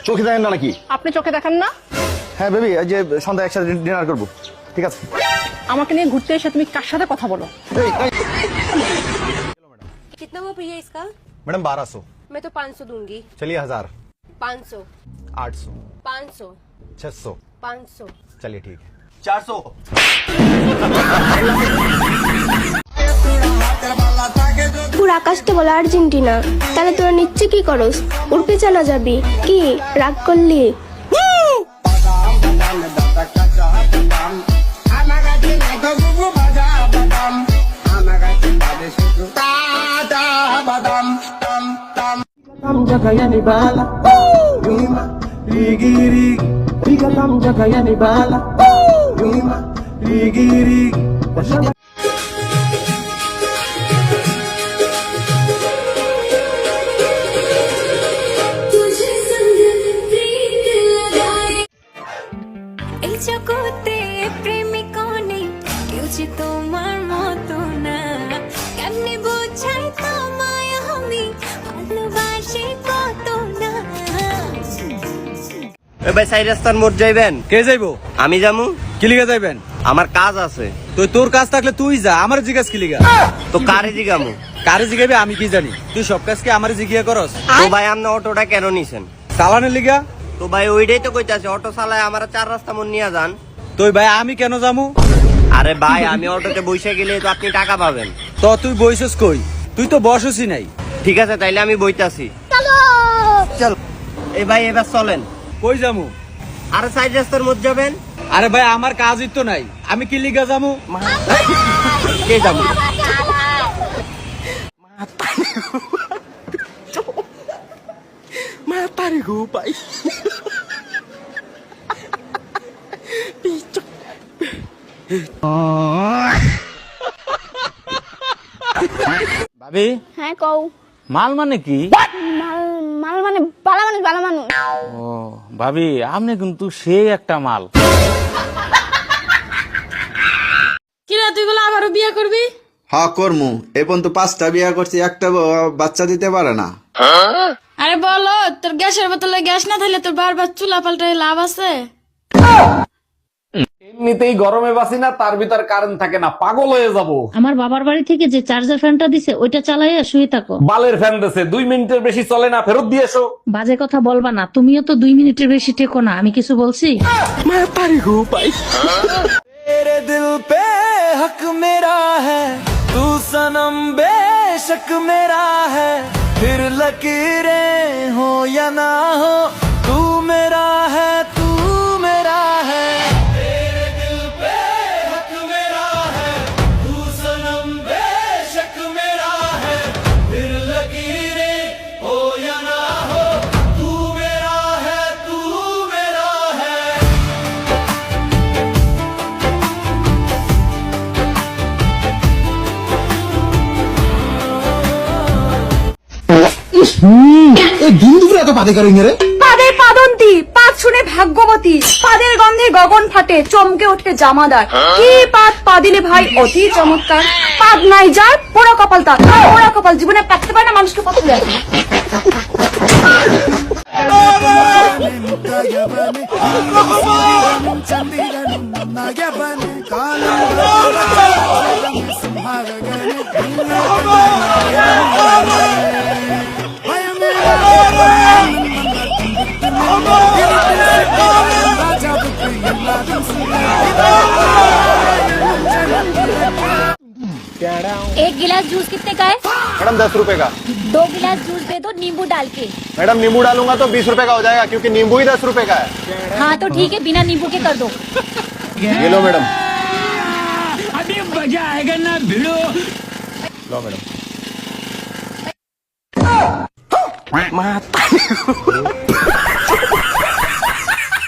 চোখে দেখেন না নাকি? আপনি চোখে দেখেন না? হ্যাঁ বেবি, আজ সন্ধ্যা একসাথে ডিনার করবো, ঠিক আছে? আমাকে নিয়ে ঘুরতে এসে তুমি কার সাথে কথা বলো? कितना हुआ भैया इसका? मैडम 1200। मैं तो 500 दूंगी। चलिए 1000। 500 800। 500 600। 500 चलिए ठीक है 400। পুরো আকাশকে বলে আর্জেন্টিনা, তাহলে তোরা নিচ্ছে কি করস? উঠতে জানা যাবি কি রাগ করলি? এই জগতে প্রেমিক নেই কেউ যে তোমার মতো না, কেমনে বোঝাই তোমায় আমি ভালোবাসি কত না। এ ভাই সাই রাস্তার মোড় যাইবেন? কে যাইবো? আমি যামু। কি লিগা যাইবেন? আমার কাজ আছে। তো তোর কাজ থাকলে তুই যা, আমার জিজ্ঞাস কি লিগা? তো কারে জিগামু? কারে জিগাবে আমি কি জানি? তুই সব কাজ কি আমার জিজ্ঞাসা করস? তো ভাই আপনি অটোটা কেন নিছেন? চালানের লিগা? তো ভাই ওইটাই তো কইতাছে, অটো চালায় আমার 4 রাস্তা মোড় নিয়ে যান। তুই ভাই আমি কেন যামু? আরে ভাই আমি অটোতে বইসা গেলে তো আপনি টাকা পাবেন। তো তুই বইছস কই? তুই তো বসসই নাই। ঠিক আছে তাইলে আমি বইতাছি। চল এই ভাই এবার চলেন। কই যামু? আরে সাই রাস্তার মোড় যাবেন। আরে ভাই আমার কাজই তো নাই, আমি কি লিগা যামু? কে যাবো? ভাবি হ্যাঁ কও। মাল মানে কি? মাল মাল মানে বালা মানুষ, বালা মানুষ। ও ভাবি আপনি কিন্তু সে একটা মাল। কিরা তুই বলে আবারও বিয়ে করবি? হ্যাঁ করমু, এই পর্যন্ত 5টা বিয়া করছি, একটা বাচ্চা দিতে পারে না। আরে বলো, তোর গ্যাসের বোতলে গ্যাস না থাকলে তোর বারবার চুলা পাল্টায় লাভ আছে? এমনিতেই গরমে বাসি না, তার ভিতর কারেন্ট থাকে না, পাগল হয়ে যাব। আমার বাবার বাড়ি থেকে যে চার্জার ফ্যানটা দিছে ওইটা চালাইয়া শুয়ে থাকো। বালের ফ্যান দেছে, 2 মিনিটের বেশি চলে না, ফেরত দিয়ে এসো। বাজে কথা বলবা না, তুমিও তো 2 মিনিটের বেশি টেকো না। আমি কিছু বলছি? तेरे दिल पे हक मेरा है, तू सनम बेशक मेरा है, फिर लकीरें हो या ना हो, तू मेरा है, तू मेरा है। तेरे दिल पे हक मेरा है, तू सनम बेशक मेरा है, फिर लकीरें हो या ना हो, तू मेरा है, तू मेरा है। পাদের পাদন্তি, পাদ শুনে ভাগ্যবতী, পাদের গন্ধে গগন ফাটে, চমকে ওঠে জামাদার। কি পাদ পাদিলে ভাই অতি চমৎকার, পাদ নাই যার পোড়া কপাল তার, পোড়া কপাল জীবনে পাকতে পারে না, মানুষকে পথ দেয়। एक गिलास जूस कितने का है? मैडम 10 रुपए का। 2 गिलास जूस दे दो नींबू डाल के। मैडम नींबू डालूंगा तो 20 रुपए का हो जाएगा, क्योंकि नींबू ही 10 रुपए का है। हाँ तो ठीक है, बिना नींबू के कर दो। ये लो मैडम। अभी मजा आएगा ना भिड़ो। लो मैडम।